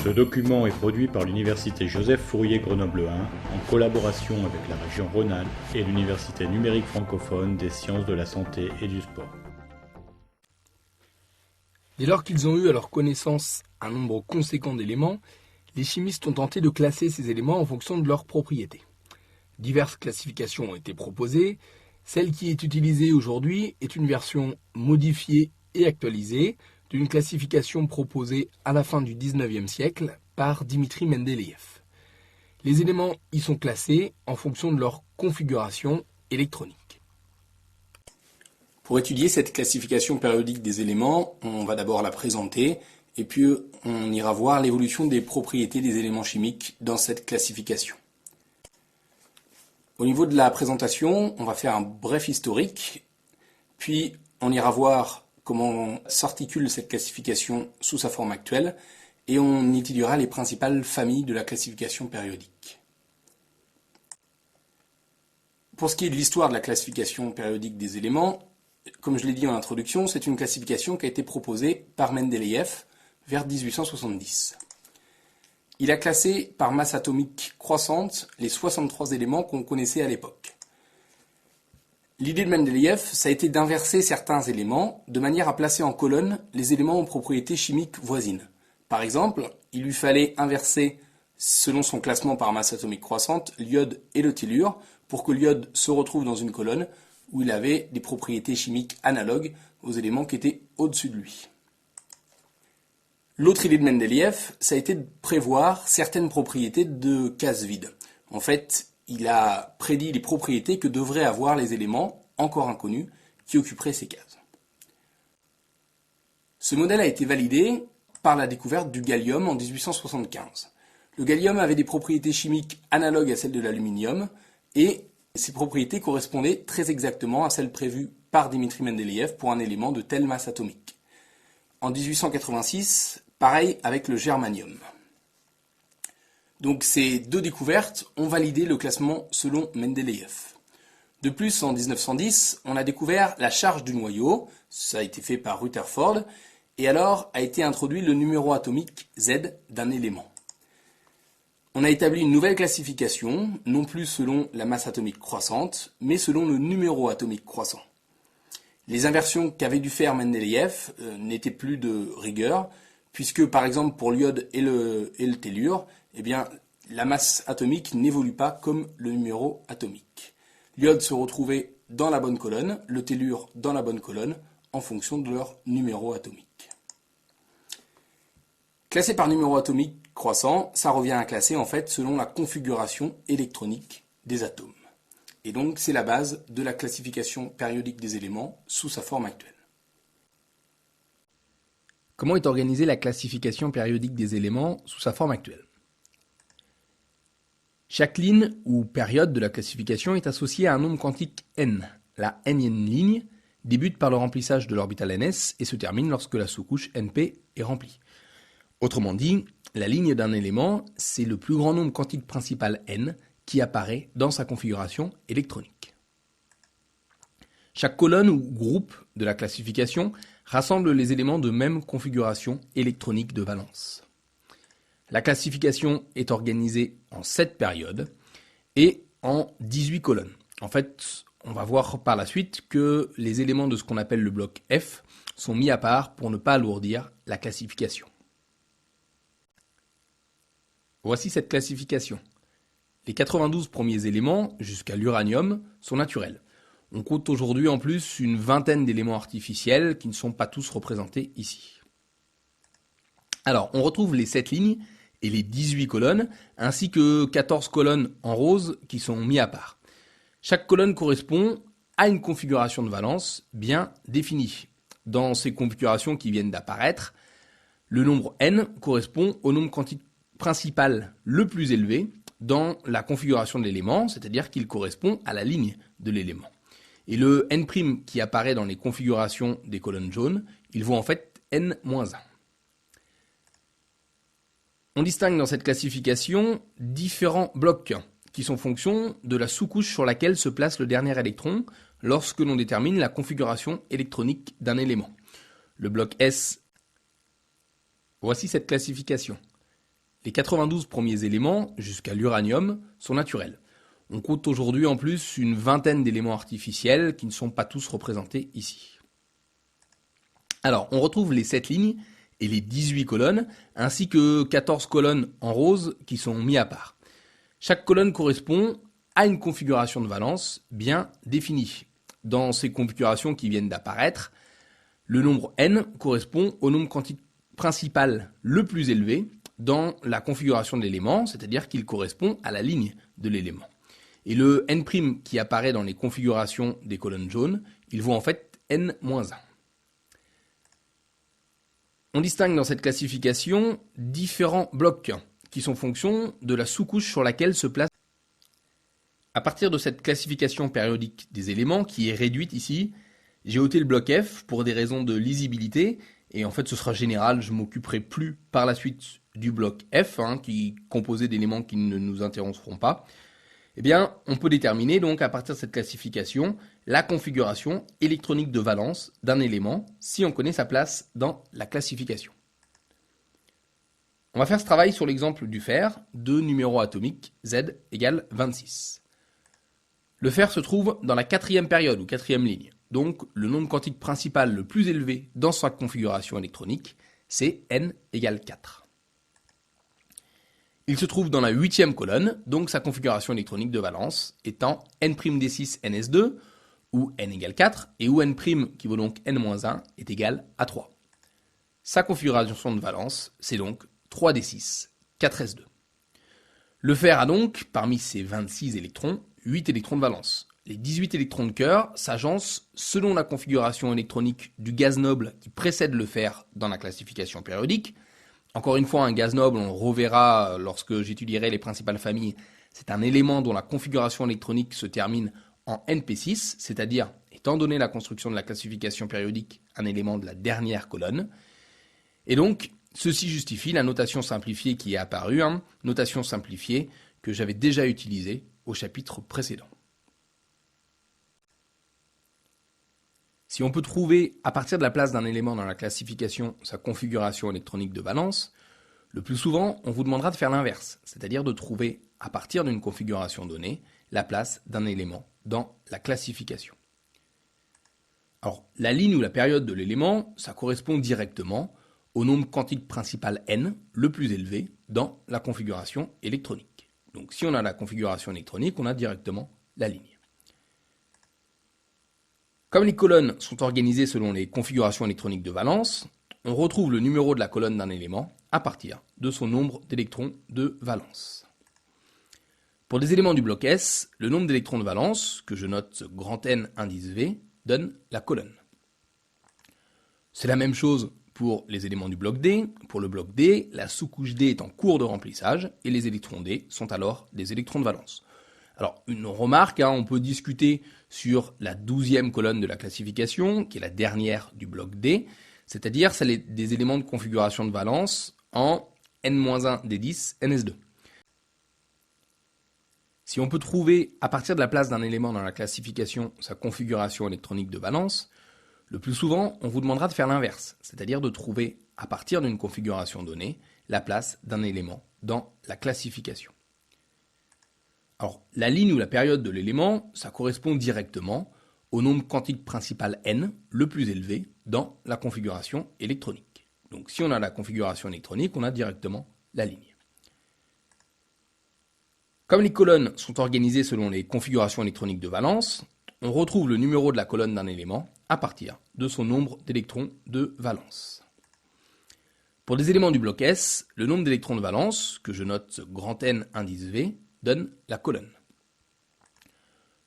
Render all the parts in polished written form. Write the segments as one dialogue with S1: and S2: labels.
S1: Ce document est produit par l'Université Joseph Fourier Grenoble 1 en collaboration avec la région Rhône-Alpes et l'Université numérique francophone des sciences de la santé et du sport.
S2: Dès lors qu'ils ont eu à leur connaissance un nombre conséquent d'éléments, les chimistes ont tenté de classer ces éléments en fonction de leurs propriétés. Diverses classifications ont été proposées. Celle qui est utilisée aujourd'hui est une version modifiée et actualisée d'une classification proposée à la fin du XIXe siècle par Dimitri Mendeleïev. Les éléments y sont classés en fonction de leur configuration électronique.
S3: Pour étudier cette classification périodique des éléments, on va d'abord la présenter et puis on ira voir l'évolution des propriétés des éléments chimiques dans cette classification. Au niveau de la présentation, on va faire un bref historique, puis on ira voir comment s'articule cette classification sous sa forme actuelle et on étudiera les principales familles de la classification périodique. Pour ce qui est de l'histoire de la classification périodique des éléments, comme je l'ai dit en introduction, c'est une classification qui a été proposée par Mendeleïev vers 1870. Il a classé par masse atomique croissante les 63 éléments qu'on connaissait à l'époque. L'idée de Mendeleïev, ça a été d'inverser certains éléments de manière à placer en colonne les éléments aux propriétés chimiques voisines. Par exemple, il lui fallait inverser, selon son classement par masse atomique croissante, l'iode et le tellure pour que l'iode se retrouve dans une colonne où il avait des propriétés chimiques analogues aux éléments qui étaient au-dessus de lui. L'autre idée de Mendeleïev, ça a été de prévoir certaines propriétés de cases vides. En fait, il a prédit les propriétés que devraient avoir les éléments, encore inconnus, qui occuperaient ces cases. Ce modèle a été validé par la découverte du gallium en 1875. Le gallium avait des propriétés chimiques analogues à celles de l'aluminium et ces propriétés correspondaient très exactement à celles prévues par Dimitri Mendeleïev pour un élément de telle masse atomique. En 1886, pareil avec le germanium. Donc ces deux découvertes ont validé le classement selon Mendeleïev. De plus, en 1910, on a découvert la charge du noyau, ça a été fait par Rutherford, et alors a été introduit le numéro atomique Z d'un élément. On a établi une nouvelle classification, non plus selon la masse atomique croissante, mais selon le numéro atomique croissant. Les inversions qu'avait dû faire Mendeleïev n'étaient plus de rigueur, puisque par exemple pour l'iode et le tellure, eh bien, la masse atomique n'évolue pas comme le numéro atomique. L'iode se retrouvait dans la bonne colonne, le tellure dans la bonne colonne, en fonction de leur numéro atomique. Classer par numéro atomique croissant, ça revient à classer en fait selon la configuration électronique des atomes. Et donc c'est la base de la classification périodique des éléments sous sa forme actuelle.
S2: Comment est organisée la classification périodique des éléments sous sa forme actuelle ? Chaque ligne ou période de la classification est associée à un nombre quantique n. La nth ligne débute par le remplissage de l'orbital ns et se termine lorsque la sous-couche np est remplie. Autrement dit, la ligne d'un élément, c'est le plus grand nombre quantique principal n qui apparaît dans sa configuration électronique. Chaque colonne ou groupe de la classification rassemble les éléments de même configuration électronique de valence. La classification est organisée en 7 périodes et en 18 colonnes. En fait, on va voir par la suite que les éléments de ce qu'on appelle le bloc F sont mis à part pour ne pas alourdir la classification. Voici cette classification. Les 92 premiers éléments, jusqu'à l'uranium, sont naturels. On compte aujourd'hui en plus une vingtaine d'éléments artificiels qui ne sont pas tous représentés ici. Alors, on retrouve les 7 lignes et les 18 colonnes, ainsi que 14 colonnes en rose qui sont mis à part. Chaque colonne correspond à une configuration de valence bien définie. Dans ces configurations qui viennent d'apparaître, le nombre n correspond au nombre quantique principal le plus élevé dans la configuration de l'élément, c'est-à-dire qu'il correspond à la ligne de l'élément. Et le n' qui apparaît dans les configurations des colonnes jaunes, il vaut en fait n-1. On distingue dans cette classification différents blocs qui sont fonction de la sous-couche sur laquelle se place le dernier électron lorsque l'on détermine la configuration électronique d'un élément. Le bloc S, voici cette classification. Les 92 premiers éléments, jusqu'à l'uranium, sont naturels. On compte aujourd'hui en plus une vingtaine d'éléments artificiels qui ne sont pas tous représentés ici. Alors, on retrouve les 7 lignes et les 18 colonnes, ainsi que 14 colonnes en rose qui sont mis à part. Chaque colonne correspond à une configuration de valence bien définie. Dans ces configurations qui viennent d'apparaître, le nombre n correspond au nombre quantique principal le plus élevé dans la configuration de l'élément, c'est-à-dire qu'il correspond à la ligne de l'élément. Et le n' qui apparaît dans les configurations des colonnes jaunes, il vaut en fait n-1. On distingue dans cette classification différents blocs qui sont fonction de la sous-couche sur laquelle se place. À partir de cette classification périodique des éléments qui est réduite ici, j'ai ôté le bloc F pour des raisons de lisibilité et en fait ce sera général, je m'occuperai plus par la suite du bloc F qui est composé d'éléments qui ne nous interrompront pas. Eh bien, on peut déterminer donc à partir de cette classification la configuration électronique de valence d'un élément si on connaît sa place dans la classification. On va faire ce travail sur l'exemple du fer, de numéro atomique Z égale 26. Le fer se trouve dans la quatrième période ou quatrième ligne, donc le nombre quantique principal le plus élevé dans sa configuration électronique, c'est n égale 4. Il se trouve dans la 8e colonne, donc sa configuration électronique de valence étant n'd6 ns2, où n égale 4, et où n' qui vaut donc n-1 est égal à 3. Sa configuration de valence, c'est donc 3d6, 4s2. Le fer a donc, parmi ses 26 électrons, 8 électrons de valence. Les 18 électrons de cœur s'agencent selon la configuration électronique du gaz noble qui précède le fer dans la classification périodique. Encore une fois, un gaz noble, on le reverra lorsque j'étudierai les principales familles, c'est un élément dont la configuration électronique se termine en NP6, c'est-à-dire, étant donné la construction de la classification périodique, un élément de la dernière colonne. Et donc, ceci justifie la notation simplifiée qui est apparue, notation simplifiée que j'avais déjà utilisée au chapitre précédent. Si on peut trouver, à partir de la place d'un élément dans la classification, sa configuration électronique de valence, le plus souvent, on vous demandera de faire l'inverse, c'est-à-dire de trouver, à partir d'une configuration donnée, la place d'un élément dans la classification. Alors, la ligne ou la période de l'élément, ça correspond directement au nombre quantique principal n, le plus élevé, dans la configuration électronique. Donc, si on a la configuration électronique, on a directement la ligne. Comme les colonnes sont organisées selon les configurations électroniques de valence, on retrouve le numéro de la colonne d'un élément à partir de son nombre d'électrons de valence. Pour des éléments du bloc S, le nombre d'électrons de valence, que je note grand N indice V, donne la colonne. C'est la même chose pour les éléments du bloc D. Pour le bloc D, la sous-couche D est en cours de remplissage et les électrons D sont alors des électrons de valence. Alors, une remarque, on peut discuter sur la 12e colonne de la classification, qui est la dernière du bloc D, c'est-à-dire celle des éléments de configuration de valence en n-1 d10 ns2. Si on peut trouver, à partir de la place d'un élément dans la classification, sa configuration électronique de valence, le plus souvent, on vous demandera de faire l'inverse, c'est-à-dire de trouver, à partir d'une configuration donnée, la place d'un élément dans la classification. Alors, la ligne ou la période de l'élément, ça correspond directement au nombre quantique principal n, le plus élevé, dans la configuration électronique. Donc, si on a la configuration électronique, on a directement la ligne. Comme les colonnes sont organisées selon les configurations électroniques de valence, on retrouve le numéro de la colonne d'un élément à partir de son nombre d'électrons de valence. Pour des éléments du bloc S, le nombre d'électrons de valence, que je note grand N indice V, donne la colonne.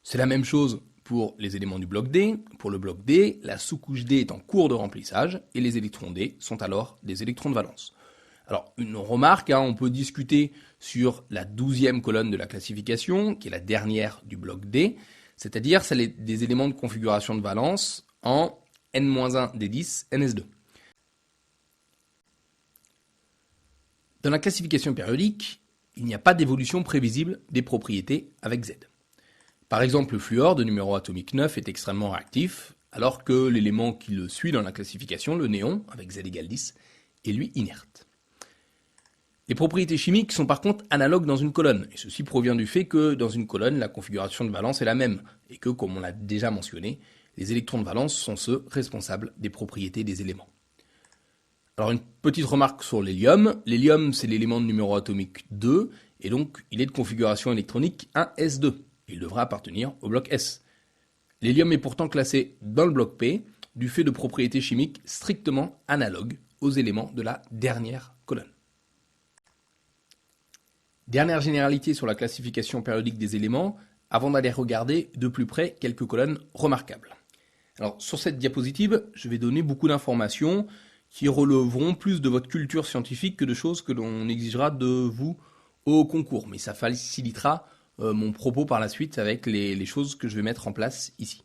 S2: C'est la même chose pour les éléments du bloc D. Pour le bloc D, la sous-couche D est en cours de remplissage et les électrons D sont alors des électrons de valence. Alors, une remarque, on peut discuter sur la 12e colonne de la classification, qui est la dernière du bloc D, c'est-à-dire celle des éléments de configuration de valence en n-1 d10 ns2. Dans la classification périodique, il n'y a pas d'évolution prévisible des propriétés avec Z. Par exemple, le fluor de numéro atomique 9 est extrêmement réactif, alors que l'élément qui le suit dans la classification, le néon, avec Z égale 10, est lui inerte. Les propriétés chimiques sont par contre analogues dans une colonne, et ceci provient du fait que dans une colonne, la configuration de valence est la même, et que, comme on l'a déjà mentionné, les électrons de valence sont ceux responsables des propriétés des éléments. Alors une petite remarque sur l'hélium. L'hélium, c'est l'élément de numéro atomique 2, et donc il est de configuration électronique 1s2. Il devra appartenir au bloc S. L'hélium est pourtant classé dans le bloc P, du fait de propriétés chimiques strictement analogues aux éléments de la dernière colonne. Dernière généralité sur la classification périodique des éléments, avant d'aller regarder de plus près quelques colonnes remarquables. Alors sur cette diapositive, je vais donner beaucoup d'informations qui releveront plus de votre culture scientifique que de choses que l'on exigera de vous au concours, mais ça facilitera mon propos par la suite avec les choses que je vais mettre en place ici.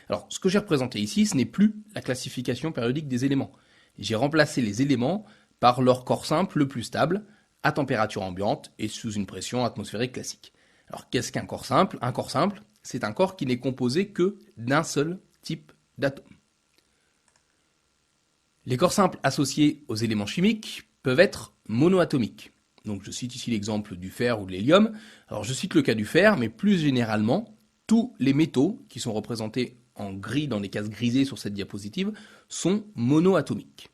S2: Alors ce que j'ai représenté ici, ce n'est plus la classification périodique des éléments. J'ai remplacé les éléments par leur corps simple le plus stable, à température ambiante et sous une pression atmosphérique classique. Alors qu'est-ce qu'un corps simple? Un corps simple, c'est un corps qui n'est composé que d'un seul type d'atome. Les corps simples associés aux éléments chimiques peuvent être monoatomiques. Donc je cite ici l'exemple du fer ou de l'hélium. Alors je cite le cas du fer, mais plus généralement, tous les métaux qui sont représentés en gris dans les cases grisées sur cette diapositive sont monoatomiques.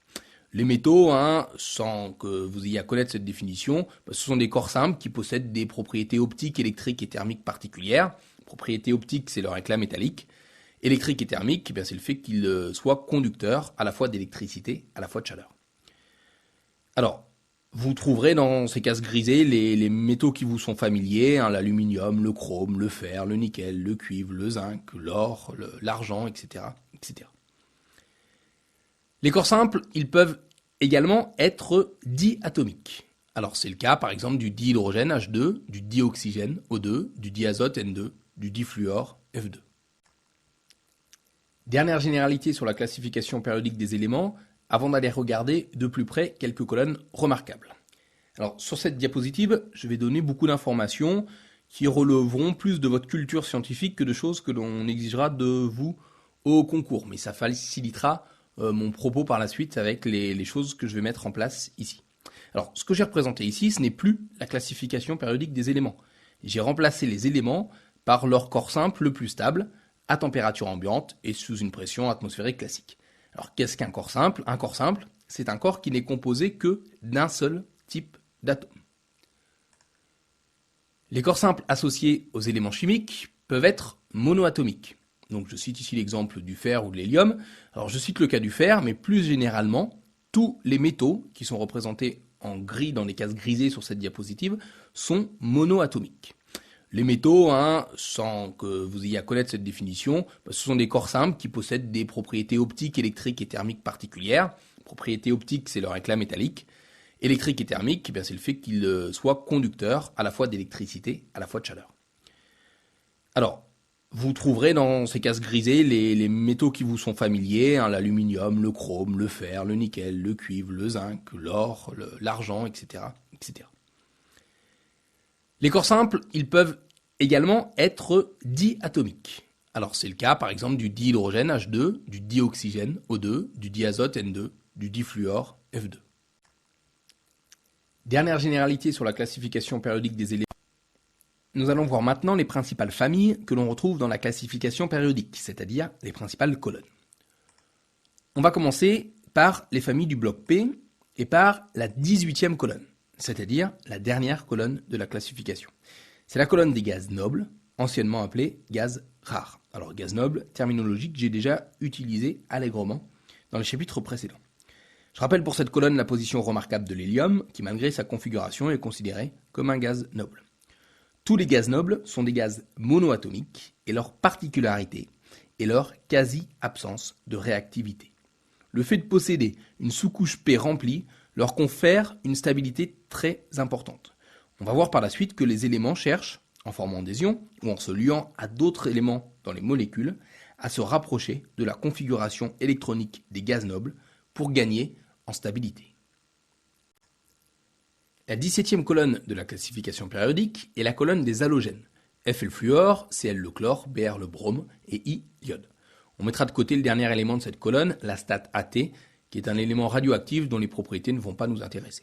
S2: Les métaux, sans que vous ayez à connaître cette définition, ce sont des corps simples qui possèdent des propriétés optiques, électriques et thermiques particulières. Propriétés optiques, c'est leur éclat métallique. Électrique et thermique, c'est le fait qu'ils soient conducteurs à la fois d'électricité, à la fois de chaleur. Alors, vous trouverez dans ces cases grisées les métaux qui vous sont familiers, l'aluminium, le chrome, le fer, le nickel, le cuivre, le zinc, l'or, l'argent, etc., etc. Les corps simples, ils peuvent également être diatomiques. Alors c'est le cas par exemple du dihydrogène H2, du dioxygène O2, du diazote N2, du difluor F2. Dernière généralité sur la classification périodique des éléments, avant d'aller regarder de plus près quelques colonnes remarquables. Alors sur cette diapositive, je vais donner beaucoup d'informations qui releveront plus de votre culture scientifique que de choses que l'on exigera de vous au concours, mais ça facilitera mon propos par la suite avec les choses que je vais mettre en place ici. Alors, ce que j'ai représenté ici, ce n'est plus la classification périodique des éléments. J'ai remplacé les éléments par leur corps simple le plus stable, à température ambiante et sous une pression atmosphérique classique. Alors, qu'est-ce qu'un corps simple? Un corps simple, c'est un corps qui n'est composé que d'un seul type d'atome. Les corps simples associés aux éléments chimiques peuvent être monoatomiques. Donc je cite ici l'exemple du fer ou de l'hélium. Alors je cite le cas du fer, mais plus généralement, tous les métaux qui sont représentés en gris dans les cases grisées sur cette diapositive sont monoatomiques. Les métaux, sans que vous ayez à connaître cette définition, ce sont des corps simples qui possèdent des propriétés optiques, électriques et thermiques particulières. Propriétés optiques, c'est leur éclat métallique. Électrique et thermique, c'est le fait qu'ils soient conducteurs à la fois d'électricité, à la fois de chaleur. Alors, vous trouverez dans ces cases grisées les métaux qui vous sont familiers, l'aluminium, le chrome, le fer, le nickel, le cuivre, le zinc, l'or, l'argent, etc., etc. Les corps simples, ils peuvent également être diatomiques. Alors c'est le cas par exemple du dihydrogène H2, du dioxygène O2, du diazote N2, du difluor F2. Dernière généralité sur la classification périodique des éléments. Nous allons voir maintenant les principales familles que l'on retrouve dans la classification périodique, c'est-à-dire les principales colonnes. On va commencer par les familles du bloc P et par la 18e colonne, c'est-à-dire la dernière colonne de la classification. C'est la colonne des gaz nobles, anciennement appelée gaz rares. Alors gaz noble, terminologie que j'ai déjà utilisée allègrement dans les chapitres précédents. Je rappelle pour cette colonne la position remarquable de l'hélium, qui malgré sa configuration est considéré comme un gaz noble. Tous les gaz nobles sont des gaz monoatomiques et leur particularité est leur quasi-absence de réactivité. Le fait de posséder une sous-couche P remplie leur confère une stabilité très importante. On va voir par la suite que les éléments cherchent, en formant des ions ou en se liant à d'autres éléments dans les molécules, à se rapprocher de la configuration électronique des gaz nobles pour gagner en stabilité. La 17e colonne de la classification périodique est la colonne des halogènes. F est le fluor, Cl le chlore, Br le brome et I l'iode. On mettra de côté le dernier élément de cette colonne, la stat AT, qui est un élément radioactif dont les propriétés ne vont pas nous intéresser.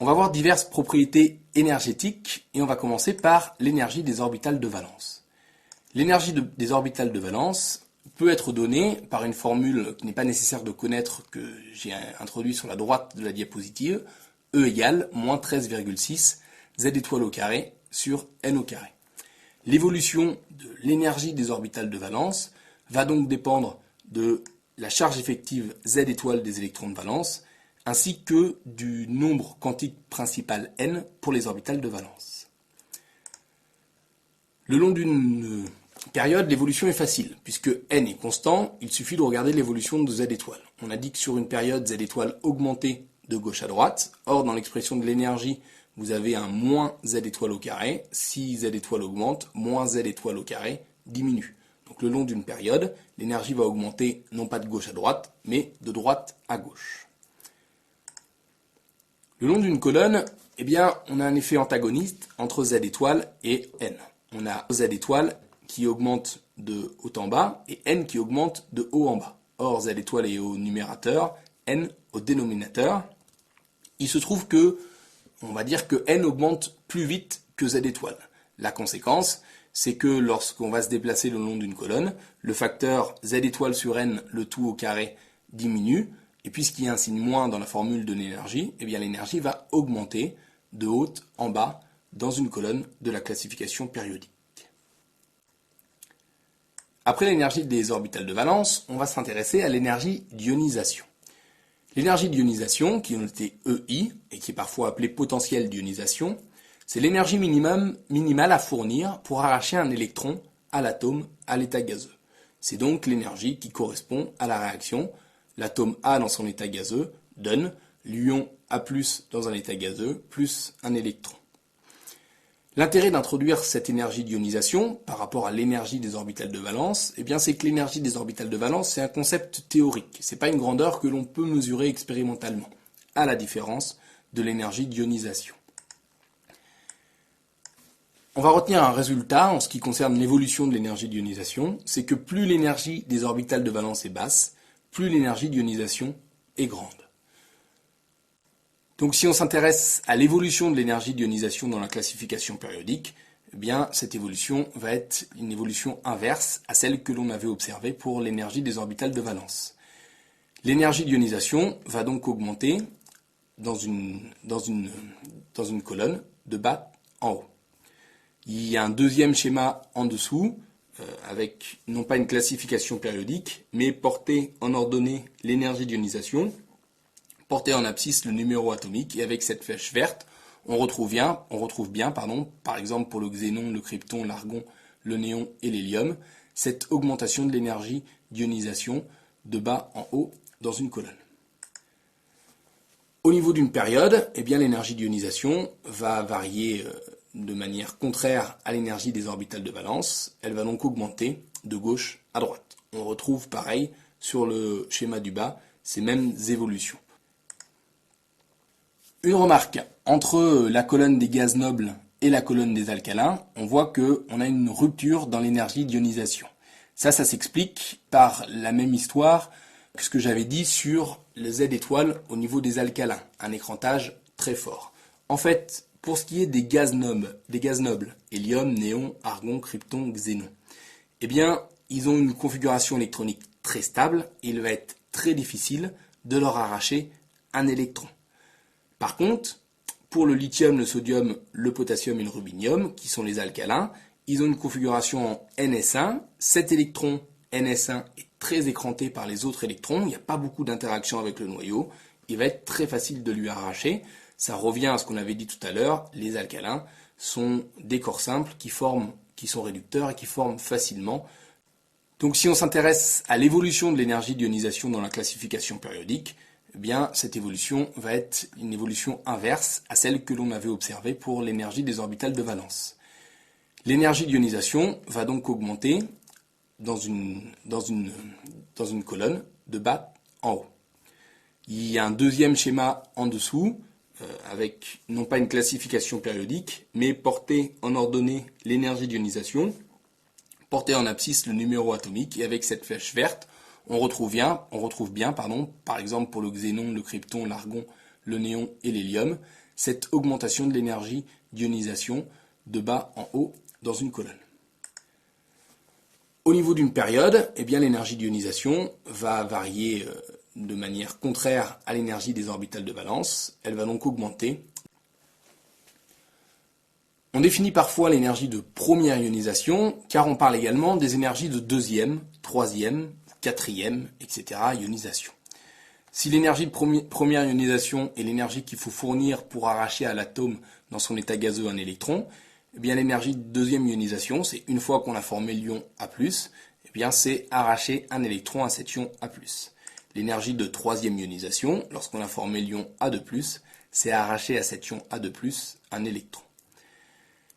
S3: On va voir diverses propriétés énergétiques et on va commencer par l'énergie des orbitales de valence. L'énergie des orbitales de valence peut être donnée par une formule qui n'est pas nécessaire de connaître, que j'ai introduite sur la droite de la diapositive, E égale moins 13,6 Z étoile au carré sur N au carré. L'évolution de l'énergie des orbitales de valence va donc dépendre de la charge effective Z étoile des électrons de valence, ainsi que du nombre quantique principal n pour les orbitales de valence. Le long d'une période, l'évolution est facile. Puisque n est constant, il suffit de regarder l'évolution de Z étoile. On a dit que sur une période, Z étoile augmentait de gauche à droite. Or, dans l'expression de l'énergie, vous avez un moins Z étoile au carré. Si Z étoile augmente, moins Z étoile au carré diminue. Donc le long d'une période, l'énergie va augmenter non pas de gauche à droite, mais de droite à gauche. Le long d'une colonne, eh bien, on a un effet antagoniste entre Z étoile et N. On a Z étoile qui augmente de haut en bas et N qui augmente de haut en bas. Or, Z étoile est au numérateur, N au dénominateur. Il se trouve que, on va dire que N augmente plus vite que Z étoile. La conséquence, c'est que lorsqu'on va se déplacer le long d'une colonne, le facteur Z étoile sur N, le tout au carré, diminue. Et puisqu'il y a un signe moins dans la formule de l'énergie, eh bien l'énergie va augmenter de haut en bas dans une colonne de la classification périodique. Après l'énergie des orbitales de valence, on va s'intéresser à l'énergie d'ionisation. L'énergie d'ionisation, qui est notée EI, et qui est parfois appelée potentiel d'ionisation, c'est l'énergie minimale à fournir pour arracher un électron à l'atome à l'état gazeux. C'est donc l'énergie qui correspond à la réaction. L'atome A dans son état gazeux donne l'ion A+, dans un état gazeux, plus un électron. L'intérêt d'introduire cette énergie d'ionisation par rapport à l'énergie des orbitales de valence, eh bien, c'est que l'énergie des orbitales de valence, c'est un concept théorique. Ce n'est pas une grandeur que l'on peut mesurer expérimentalement, à la différence de l'énergie d'ionisation. On va retenir un résultat en ce qui concerne l'évolution de l'énergie d'ionisation, c'est que plus l'énergie des orbitales de valence est basse, plus l'énergie d'ionisation est grande. Donc si on s'intéresse à l'évolution de l'énergie d'ionisation dans la classification périodique, eh bien cette évolution va être une évolution inverse à celle que l'on avait observée pour l'énergie des orbitales de valence. L'énergie d'ionisation va donc augmenter dans une colonne de bas en haut. Il y a un deuxième schéma en dessous, avec non pas une classification périodique, mais porté en ordonnée l'énergie d'ionisation, porté en abscisse le numéro atomique, et avec cette flèche verte, on retrouve bien, par exemple pour le xénon, le krypton, l'argon, le néon et l'hélium, cette augmentation de l'énergie d'ionisation de bas en haut dans une colonne. Au niveau d'une période, eh bien l'énergie d'ionisation va varier de manière contraire à l'énergie des orbitales de valence. Elle va donc augmenter de gauche à droite. On retrouve pareil sur le schéma du bas ces mêmes évolutions. Une remarque, entre la colonne des gaz nobles et la colonne des alcalins, on voit qu'on a une rupture dans l'énergie d'ionisation. Ça s'explique par la même histoire que ce que j'avais dit sur le Z étoile au niveau des alcalins, un écrantage très fort. En fait, pour ce qui est des gaz nobles, hélium, néon, argon, krypton, xénon, eh bien, ils ont une configuration électronique très stable et il va être très difficile de leur arracher un électron. Par contre, pour le lithium, le sodium, le potassium et le rubinium, qui sont les alcalins, ils ont une configuration en NS1. Cet électron NS1 est très écranté par les autres électrons, il n'y a pas beaucoup d'interaction avec le noyau, il va être très facile de lui arracher. Ça revient à ce qu'on avait dit tout à l'heure, les alcalins sont des corps simples qui sont réducteurs et qui forment facilement. Donc si on s'intéresse à l'évolution de l'énergie d'ionisation dans la classification périodique, eh bien, cette évolution va être une évolution inverse à celle que l'on avait observée pour l'énergie des orbitales de valence. L'énergie d'ionisation va donc augmenter dans une colonne de bas en haut. Il y a un deuxième schéma en dessous, avec non pas une classification périodique, mais porté en ordonnée l'énergie d'ionisation, porté en abscisse le numéro atomique, et avec cette flèche verte, on retrouve bien, par exemple pour le xénon, le krypton, l'argon, le néon et l'hélium, cette augmentation de l'énergie d'ionisation de bas en haut dans une colonne. Au niveau d'une période, eh bien, l'énergie d'ionisation va varier de manière contraire à l'énergie des orbitales de valence. Elle va donc augmenter. On définit parfois l'énergie de première ionisation, car on parle également des énergies de deuxième, troisième, quatrième, etc. ionisation. Si l'énergie de première ionisation est l'énergie qu'il faut fournir pour arracher à l'atome dans son état gazeux un électron, eh bien l'énergie de deuxième ionisation, c'est une fois qu'on a formé l'ion A+, eh bien c'est arracher un électron à cet ion A+. L'énergie de troisième ionisation, lorsqu'on a formé l'ion A2+, c'est arracher à cet ion A2+, un électron.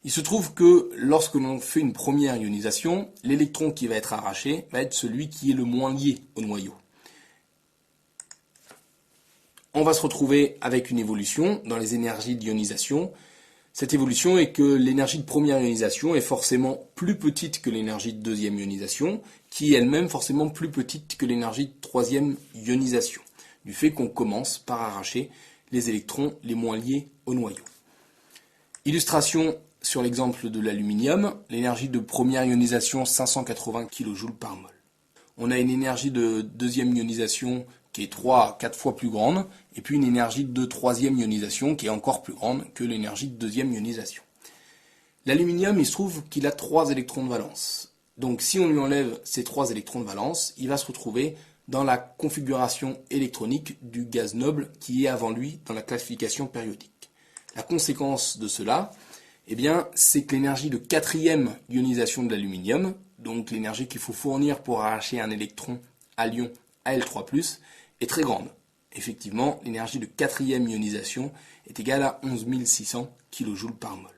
S3: Il se trouve que lorsque l'on fait une première ionisation, l'électron qui va être arraché va être celui qui est le moins lié au noyau. On va se retrouver avec une évolution dans les énergies d'ionisation. Cette évolution est que l'énergie de première ionisation est forcément plus petite que l'énergie de deuxième ionisation, qui est elle-même forcément plus petite que l'énergie de troisième ionisation, du fait qu'on commence par arracher les électrons les moins liés au noyau. Illustration sur l'exemple de l'aluminium, l'énergie de première ionisation 580 kJ par mol. On a une énergie de deuxième ionisation qui est 3 à 4 fois plus grande, et puis une énergie de troisième ionisation qui est encore plus grande que l'énergie de deuxième ionisation. L'aluminium, il se trouve qu'il a 3 électrons de valence. Donc si on lui enlève ces 3 électrons de valence, il va se retrouver dans la configuration électronique du gaz noble qui est avant lui dans la classification périodique. La conséquence de cela, eh bien, c'est que l'énergie de quatrième ionisation de l'aluminium, donc l'énergie qu'il faut fournir pour arracher un électron à l'ion Al3+, est très grande. Effectivement, l'énergie de quatrième ionisation est égale à 11 600 kJ par mol.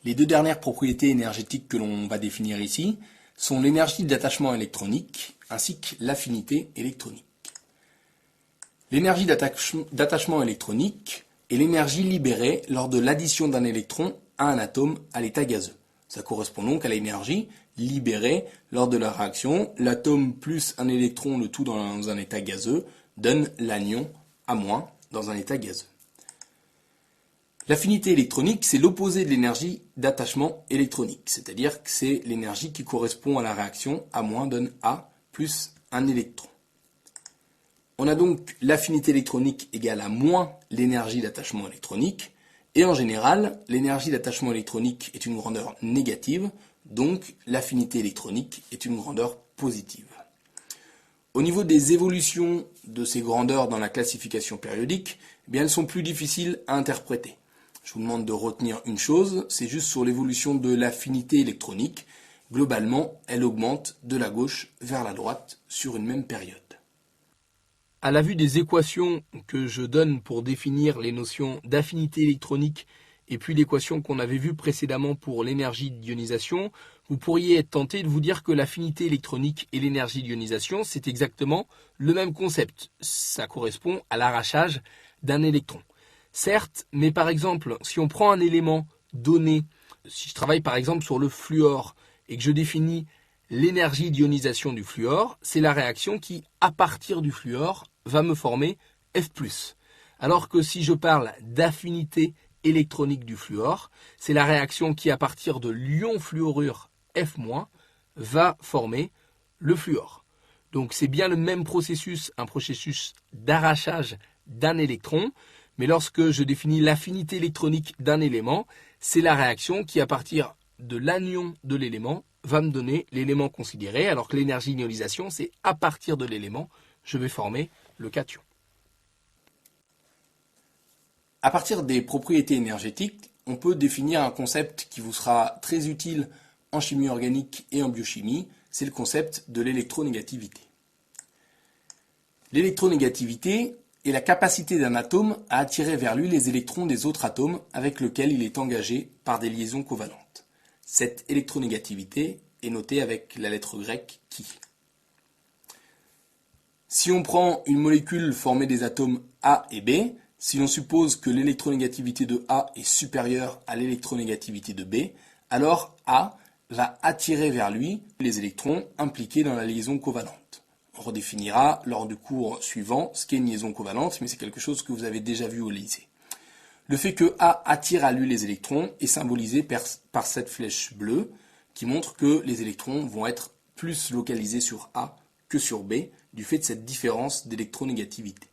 S3: Les deux dernières propriétés énergétiques que l'on va définir ici sont l'énergie d'attachement électronique ainsi que l'affinité électronique. L'énergie d'attachement électronique est l'énergie libérée lors de l'addition d'un électron à un atome à l'état gazeux. Ça correspond donc à l'énergie libérée lors de la réaction. L'atome plus un électron, le tout dans un état gazeux, donne l'anion A- dans un état gazeux. L'affinité électronique, c'est l'opposé de l'énergie d'attachement électronique, c'est-à-dire que c'est l'énergie qui correspond à la réaction A- donne A plus un électron. On a donc l'affinité électronique égale à moins l'énergie d'attachement électronique, et en général, l'énergie d'attachement électronique est une grandeur négative, donc l'affinité électronique est une grandeur positive. Au niveau des évolutions de ces grandeurs dans la classification périodique, eh bien elles sont plus difficiles à interpréter. Je vous demande de retenir une chose, c'est juste sur l'évolution de l'affinité électronique. Globalement, elle augmente de la gauche vers la droite sur une même période.
S2: À la vue des équations que je donne pour définir les notions d'affinité électronique et puis l'équation qu'on avait vue précédemment pour l'énergie d'ionisation, vous pourriez être tenté de vous dire que l'affinité électronique et l'énergie d'ionisation, c'est exactement le même concept. Ça correspond à l'arrachage d'un électron. Certes, mais par exemple, si on prend un élément donné, si je travaille par exemple sur le fluor et que je définis l'énergie d'ionisation du fluor, c'est la réaction qui, à partir du fluor, va me former F+. Alors que si je parle d'affinité électronique du fluor, c'est la réaction qui, à partir de l'ion fluorure F-, va former le fluor. Donc c'est bien le même processus, un processus d'arrachage d'un électron, mais lorsque je définis l'affinité électronique d'un élément, c'est la réaction qui, à partir de l'anion de l'élément, va me donner l'élément considéré, alors que l'énergie d'ionisation, c'est à partir de l'élément, je vais former le cation.
S3: À partir des propriétés énergétiques, on peut définir un concept qui vous sera très utile en chimie organique et en biochimie, c'est le concept de l'électronégativité. L'électronégativité est la capacité d'un atome à attirer vers lui les électrons des autres atomes avec lesquels il est engagé par des liaisons covalentes. Cette électronégativité est notée avec la lettre grecque qui. Si on prend une molécule formée des atomes A et B, si l'on suppose que l'électronégativité de A est supérieure à l'électronégativité de B, alors A va attirer vers lui les électrons impliqués dans la liaison covalente. redéfinira lors du cours suivant ce qu'est une liaison covalente, mais c'est quelque chose que vous avez déjà vu au lycée. Le fait que A attire à lui les électrons est symbolisé par cette flèche bleue qui montre que les électrons vont être plus localisés sur A que sur B du fait de cette différence d'électronégativité.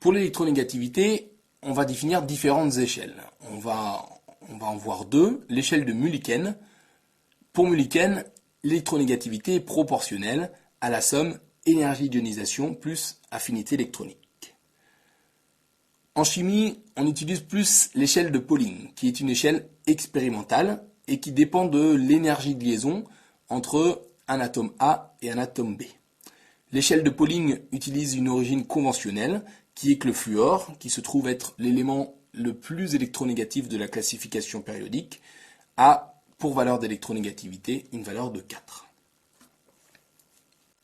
S3: Pour l'électronégativité, on va définir différentes échelles. On va en voir deux. L'échelle de Mulliken. Pour Mulliken, l'électronégativité est proportionnelle à la somme énergie d'ionisation plus affinité électronique. En chimie, on utilise plus l'échelle de Pauling, qui est une échelle expérimentale et qui dépend de l'énergie de liaison entre un atome A et un atome B. L'échelle de Pauling utilise une origine conventionnelle, qui est que le fluor, qui se trouve être l'élément le plus électronégatif de la classification périodique, a pour valeur d'électronégativité une valeur de 4.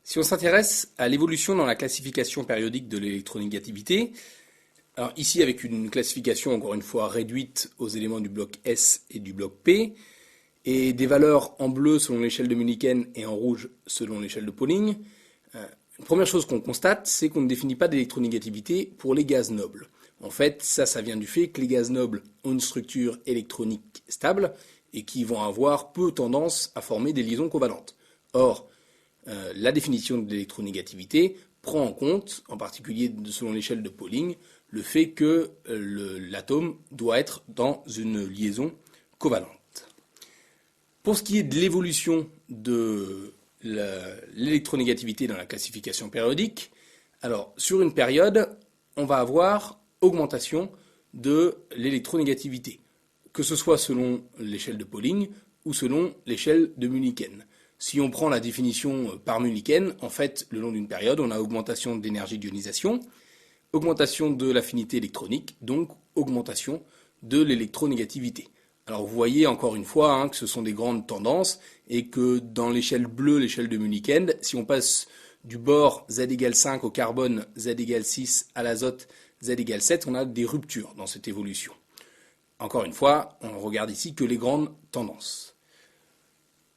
S2: Si on s'intéresse à l'évolution dans la classification périodique de l'électronégativité, alors ici avec une classification encore une fois réduite aux éléments du bloc S et du bloc P, et des valeurs en bleu selon l'échelle de Mulliken et en rouge selon l'échelle de Pauling, la première chose qu'on constate, c'est qu'on ne définit pas d'électronégativité pour les gaz nobles. En fait, ça vient du fait que les gaz nobles ont une structure électronique stable et qui vont avoir peu tendance à former des liaisons covalentes. Or, la définition de l'électronégativité prend en compte, en particulier selon l'échelle de Pauling, le fait que l'atome doit être dans une liaison covalente. Pour ce qui est de l'évolution de l'électronégativité dans la classification périodique, alors sur une période, on va avoir augmentation de l'électronégativité, que ce soit selon l'échelle de Pauling ou selon l'échelle de Mulliken. Si on prend la définition par Mulliken, en fait, le long d'une période, on a augmentation d'énergie d'ionisation, augmentation de l'affinité électronique, donc augmentation de l'électronégativité. Alors vous voyez encore une fois que ce sont des grandes tendances et que dans l'échelle bleue, l'échelle de Mulliken, si on passe du bord Z égale 5 au carbone, Z égale 6 à l'azote, Z égale 7, on a des ruptures dans cette évolution. Encore une fois, on regarde ici que les grandes tendances.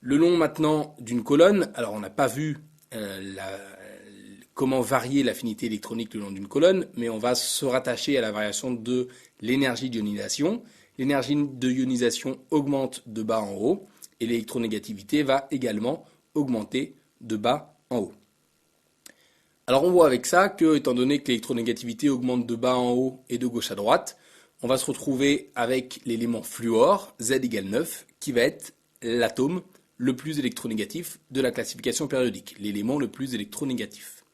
S2: Le long maintenant d'une colonne, alors on n'a pas vu comment varier l'affinité électronique le long d'une colonne, mais on va se rattacher à la variation de l'énergie d'ionisation. L'énergie de ionisation augmente de bas en haut et l'électronégativité va également augmenter de bas en haut. Alors on voit avec ça que, étant donné que l'électronégativité augmente de bas en haut et de gauche à droite, on va se retrouver avec l'élément fluor, Z égale 9, qui va être l'atome le plus électronégatif de la classification périodique, l'élément le plus électronégatif.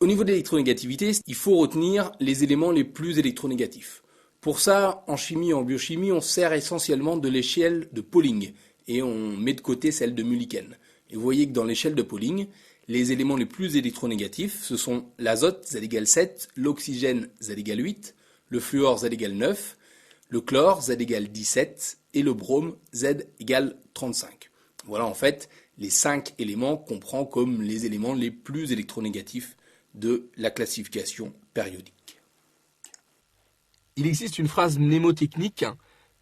S2: Au niveau de l'électronégativité, il faut retenir les éléments les plus électronégatifs. Pour ça, en chimie et en biochimie, on sert essentiellement de l'échelle de Pauling et on met de côté celle de Mulliken. Et vous voyez que dans l'échelle de Pauling, les éléments les plus électronégatifs, ce sont l'azote, Z égale 7, l'oxygène, Z égale 8, le fluor, Z égale 9, le chlore, Z égale 17, et le brome, Z égale 35. Voilà en fait les 5 éléments qu'on prend comme les éléments les plus électronégatifs de la classification périodique. Il existe une phrase mnémotechnique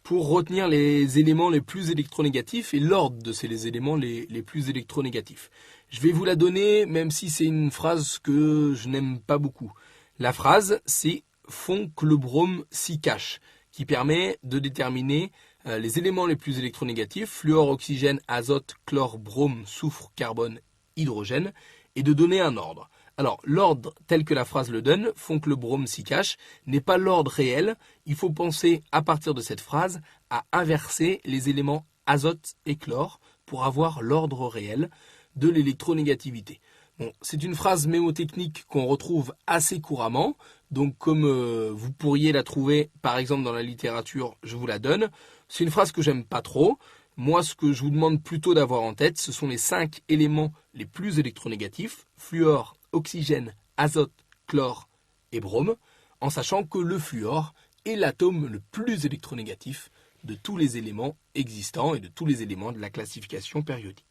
S2: pour retenir les éléments les plus électronégatifs et l'ordre de ces éléments les plus électronégatifs. Je vais vous la donner, même si c'est une phrase que je n'aime pas beaucoup. La phrase, c'est « font que le brome s'y cache », qui permet de déterminer les éléments les plus électronégatifs, fluor, oxygène, azote, chlore, brome, soufre, carbone, hydrogène, et de donner un ordre. Alors, l'ordre tel que la phrase le donne, font que le brome s'y cache, n'est pas l'ordre réel. Il faut penser, à partir de cette phrase, à inverser les éléments azote et chlore pour avoir l'ordre réel de l'électronégativité. Bon, c'est une phrase mémotechnique qu'on retrouve assez couramment, donc comme vous pourriez la trouver par exemple dans la littérature, je vous la donne. C'est une phrase que j'aime pas trop. Moi, ce que je vous demande plutôt d'avoir en tête, ce sont les 5 éléments les plus électronégatifs, fluor, oxygène, azote, chlore et brome, en sachant que le fluor est l'atome le plus électronégatif de tous les éléments existants et de tous les éléments de la classification périodique.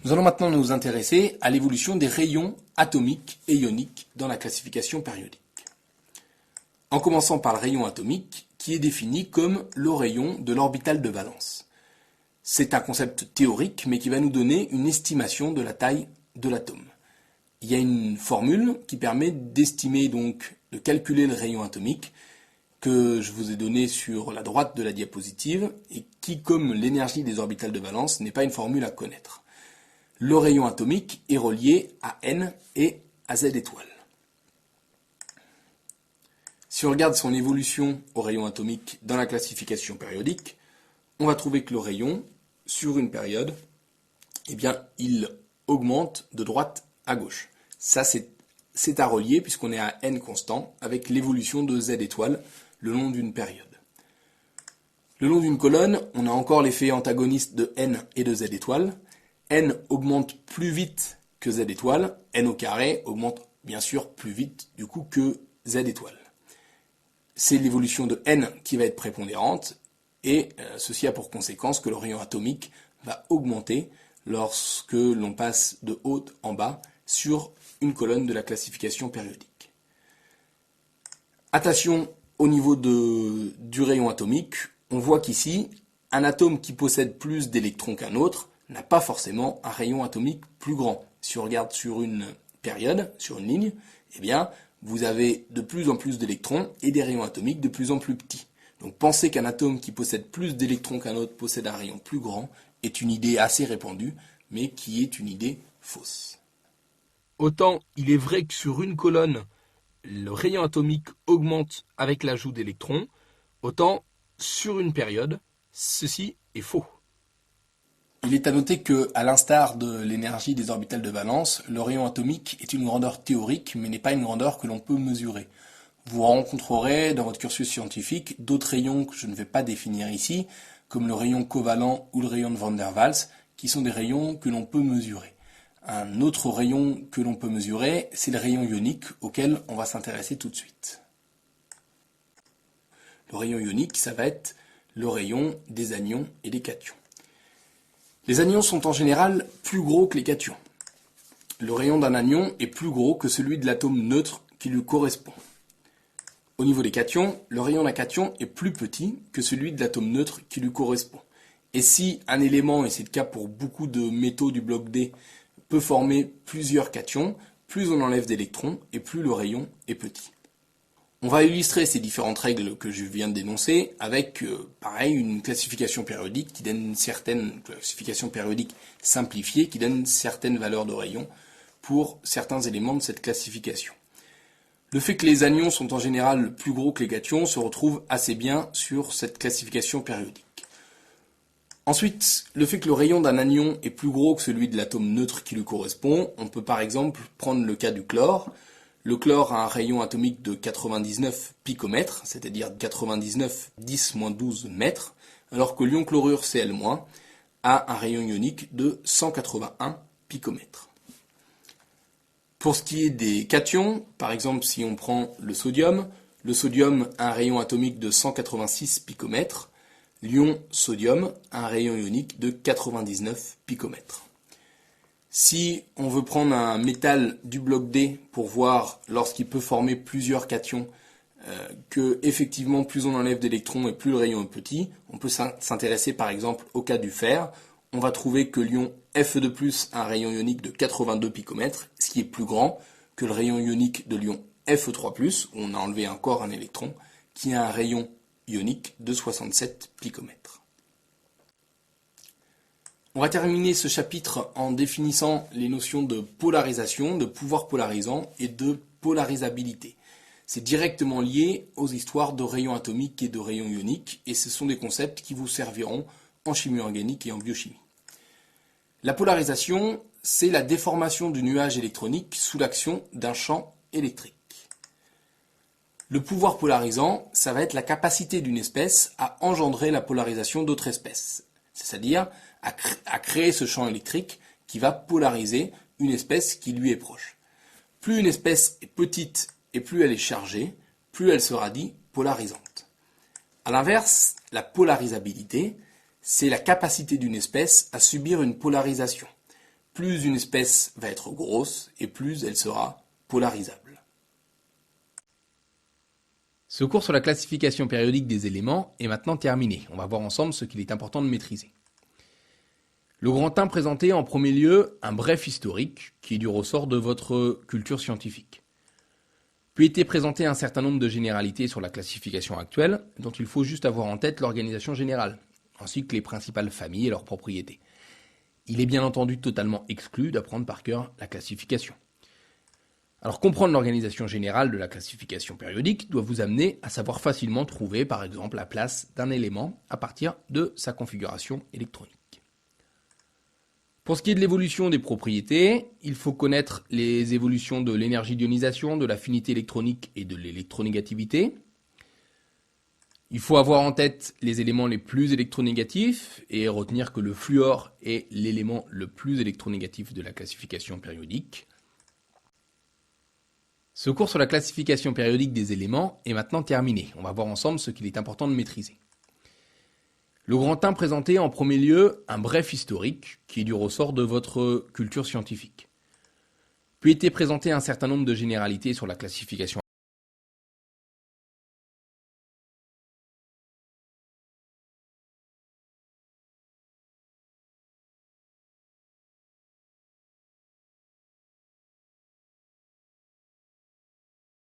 S2: Nous allons maintenant nous intéresser à l'évolution des rayons atomiques et ioniques dans la classification périodique. En commençant par le rayon atomique, qui est défini comme le rayon de l'orbital de valence.
S3: C'est un concept théorique, mais qui va nous donner une estimation de la taille de l'atome. Il y a une formule qui permet d'estimer donc, de calculer le rayon atomique, que je vous ai donné sur la droite de la diapositive, et qui, comme l'énergie des orbitales de valence, n'est pas une formule à connaître. Le rayon atomique est relié à n et à z étoiles. Si on regarde son évolution au rayon atomique dans la classification périodique, on va trouver que le rayon, sur une période, eh bien, il augmente de droite à gauche. Ça, c'est à relier puisqu'on est à n constant avec l'évolution de z étoiles le long d'une période. Le long d'une colonne, on a encore l'effet antagoniste de n et de z étoiles. N augmente plus vite que z étoile, n au carré augmente bien sûr plus vite du coup que z étoile. C'est l'évolution de n qui va être prépondérante et ceci a pour conséquence que le rayon atomique va augmenter lorsque l'on passe de haut en bas sur une colonne de la classification périodique. Attention au niveau du rayon atomique, on voit qu'ici, un atome qui possède plus d'électrons qu'un autre n'a pas forcément un rayon atomique plus grand. Si on regarde sur une période, sur une ligne, eh bien, vous avez de plus en plus d'électrons et des rayons atomiques de plus en plus petits. Donc penser qu'un atome qui possède plus d'électrons qu'un autre possède un rayon plus grand est une idée assez répandue, mais qui est une idée fausse.
S2: Autant il est vrai que sur une colonne, le rayon atomique augmente avec l'ajout d'électrons, autant sur une période, ceci est faux.
S3: Il est à noter que, à l'instar de l'énergie des orbitales de valence, le rayon atomique est une grandeur théorique, mais n'est pas une grandeur que l'on peut mesurer. Vous rencontrerez dans votre cursus scientifique d'autres rayons que je ne vais pas définir ici, comme le rayon covalent ou le rayon de Van der Waals, qui sont des rayons que l'on peut mesurer. Un autre rayon que l'on peut mesurer, c'est le rayon ionique, auquel on va s'intéresser tout de suite. Le rayon ionique, ça va être le rayon des anions et des cations. Les anions sont en général plus gros que les cations. Le rayon d'un anion est plus gros que celui de l'atome neutre qui lui correspond. Au niveau des cations, le rayon d'un cation est plus petit que celui de l'atome neutre qui lui correspond. Et si un élément, et c'est le cas pour beaucoup de métaux du bloc D, peut former plusieurs cations, plus on enlève d'électrons et plus le rayon est petit. On va illustrer ces différentes règles que je viens de dénoncer avec, pareil, une classification périodique qui donne une certaine classification périodique simplifiée qui donne certaines valeurs de rayon pour certains éléments de cette classification. Le fait que les anions sont en général plus gros que les cations se retrouve assez bien sur cette classification périodique. Ensuite, le fait que le rayon d'un anion est plus gros que celui de l'atome neutre qui lui correspond, on peut par exemple prendre le cas du chlore. Le chlore a un rayon atomique de 99 picomètres, c'est-à-dire 99 10-12 mètres, alors que l'ion chlorure Cl- a un rayon ionique de 181 picomètres. Pour ce qui est des cations, par exemple si on prend le sodium a un rayon atomique de 186 picomètres, l'ion sodium a un rayon ionique de 99 picomètres. Si on veut prendre un métal du bloc D pour voir lorsqu'il peut former plusieurs cations, que effectivement plus on enlève d'électrons et plus le rayon est petit, on peut s'intéresser par exemple au cas du fer. On va trouver que l'ion Fe2+ a un rayon ionique de 82 picomètres, ce qui est plus grand que le rayon ionique de l'ion Fe3+, où on a enlevé encore un électron, qui a un rayon ionique de 67 picomètres. On va terminer ce chapitre en définissant les notions de polarisation, de pouvoir polarisant et de polarisabilité. C'est directement lié aux histoires de rayons atomiques et de rayons ioniques, et ce sont des concepts qui vous serviront en chimie organique et en biochimie. La polarisation, c'est la déformation du nuage électronique sous l'action d'un champ électrique. Le pouvoir polarisant, ça va être la capacité d'une espèce à engendrer la polarisation d'autres espèces, c'est-à-dire à créer ce champ électrique qui va polariser une espèce qui lui est proche. Plus une espèce est petite et plus elle est chargée, plus elle sera dite polarisante. A l'inverse, la polarisabilité, c'est la capacité d'une espèce à subir une polarisation. Plus une espèce va être grosse et plus elle sera polarisable.
S2: Ce cours sur la classification périodique des éléments est maintenant terminé. On va voir ensemble ce qu'il est important de maîtriser. Le grand 1 présentait en premier lieu un bref historique qui est du ressort de votre culture scientifique. Puis était présenté un certain nombre de généralités sur la classification actuelle, dont il faut juste avoir en tête l'organisation générale, ainsi que les principales familles et leurs propriétés. Il est bien entendu totalement exclu d'apprendre par cœur la classification. Alors comprendre l'organisation générale de la classification périodique doit vous amener à savoir facilement trouver par exemple la place d'un élément à partir de sa configuration électronique. Pour ce qui est de l'évolution des propriétés, il faut connaître les évolutions de l'énergie d'ionisation, de l'affinité électronique et de l'électronégativité. Il faut avoir en tête les éléments les plus électronégatifs et retenir que le fluor est l'élément le plus électronégatif de la classification périodique. Ce cours sur la classification périodique des éléments est maintenant terminé. On va voir ensemble ce qu'il est important de maîtriser. Le grand 1 présentait en premier lieu un bref historique qui est du ressort de votre culture scientifique. Puis était présenté un certain nombre de généralités sur la classification